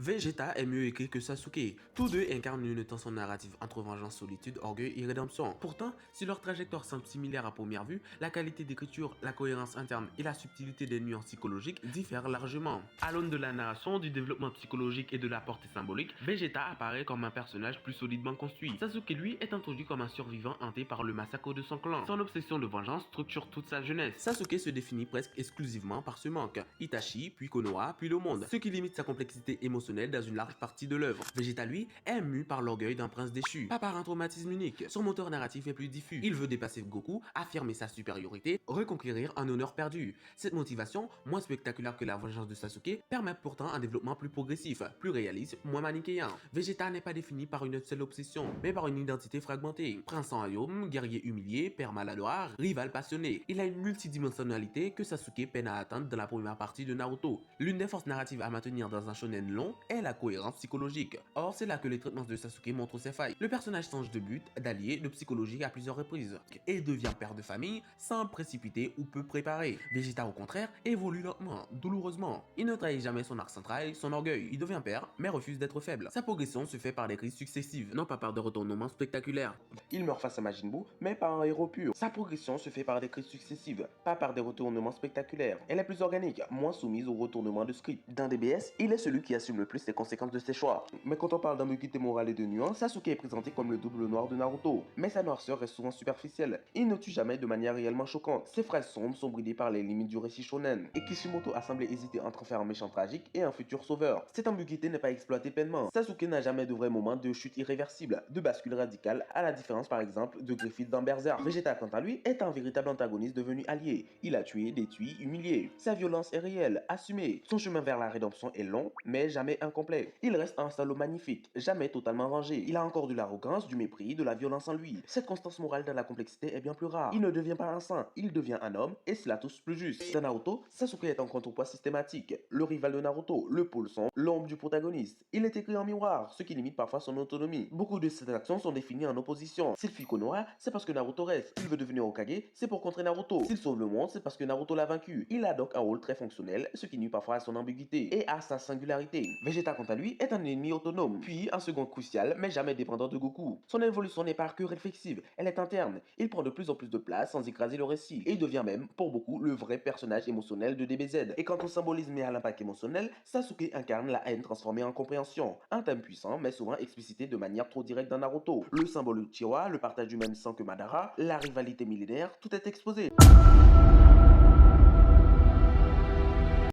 Vegeta est mieux écrit que Sasuke. Tous deux incarnent une tension narrative entre vengeance, solitude, orgueil et rédemption. Pourtant, si leur trajectoire semble similaire à première vue, la qualité d'écriture, la cohérence interne et la subtilité des nuances psychologiques diffèrent largement. À l'aune de la narration, du développement psychologique et de la portée symbolique, Vegeta apparaît comme un personnage plus solidement construit. Sasuke, lui, est introduit comme un survivant hanté par le massacre de son clan. Son obsession de vengeance structure toute sa jeunesse. Sasuke se définit presque exclusivement par ce manque. Itachi, puis Konoha, puis le monde. Ce qui limite sa complexité émotionnelle dans une large partie de l'œuvre. Vegeta, lui, est mu par l'orgueil d'un prince déchu, pas par un traumatisme unique. Son moteur narratif est plus diffus. Il veut dépasser Goku, affirmer sa supériorité, reconquérir un honneur perdu. Cette motivation, moins spectaculaire que la vengeance de Sasuke, permet pourtant un développement plus progressif, plus réaliste, moins manichéen. Vegeta n'est pas défini par une seule obsession, mais par une identité fragmentée. Prince sans royaume, guerrier humilié, père maladroit, rival passionné. Il a une multidimensionnalité que Sasuke peine à atteindre dans la première partie de Naruto. L'une des forces narratives à maintenir dans un shonen long est la cohérence psychologique. Or, c'est là que les traitements de Sasuke montrent ses failles. Le personnage change de but, d'allié, de psychologie à plusieurs reprises, et devient père de famille sans précipiter ou peu préparer. Vegeta, au contraire, évolue lentement, douloureusement. Il ne trahit jamais son arc central, son orgueil. Il devient père, mais refuse d'être faible. Sa progression se fait par des crises successives, non pas par des retournements spectaculaires. Il meurt face à Majin Buu, mais par un héros pur. Sa progression se fait par des crises successives, pas par des retournements spectaculaires. Elle est plus organique, moins soumise aux retournements de script. Dans DBS, il est celui qui assume le plus les conséquences de ses choix. Mais quand on parle d'ambiguïté morale et de nuance, Sasuke est présenté comme le double noir de Naruto. Mais sa noirceur reste souvent superficielle. Il ne tue jamais de manière réellement choquante. Ses phrases sombres sont bridées par les limites du récit shonen. Et Kishimoto a semblé hésiter entre en faire un méchant tragique et un futur sauveur. Cette ambiguïté n'est pas exploitée pleinement. Sasuke n'a jamais de vrai moment de chute irréversible, de bascule radicale, à la différence par exemple de Griffith dans Berserk. Vegeta, quant à lui, est un véritable antagoniste devenu allié. Il a tué, détruit, humilié. Sa violence est réelle, assumée. Son chemin vers la rédemption est long, mais jamais incomplet. Il reste un salaud magnifique, jamais totalement rangé. Il a encore de l'arrogance, du mépris, de la violence en lui. Cette constance morale dans la complexité est bien plus rare. Il ne devient pas un saint, il devient un homme, et cela tous plus juste. Dans Naruto, Sasuke est un contrepoids systématique. Le rival de Naruto, le pôle sombre, l'ombre du protagoniste. Il est écrit en miroir, ce qui limite parfois son autonomie. Beaucoup de ses actions sont définies en opposition. S'il fuit Konoha, c'est parce que Naruto reste. S'il veut devenir Hokage, c'est pour contrer Naruto. S'il sauve le monde, c'est parce que Naruto l'a vaincu. Il a donc un rôle très fonctionnel, ce qui nuit parfois à son ambiguïté et à sa singularité. Vegeta, quant à lui, est un ennemi autonome, puis un second crucial, mais jamais dépendant de Goku. Son évolution n'est pas que réflexive, elle est interne. Il prend de plus en plus de place sans écraser le récit, et il devient même, pour beaucoup, le vrai personnage émotionnel de DBZ. Et quant au symbolisme et à l'impact émotionnel, Sasuke incarne la haine transformée en compréhension. Un thème puissant, mais souvent explicité de manière trop directe dans Naruto. Le symbole Uchiwa, le partage du même sang que Madara, la rivalité millénaire, tout est exposé.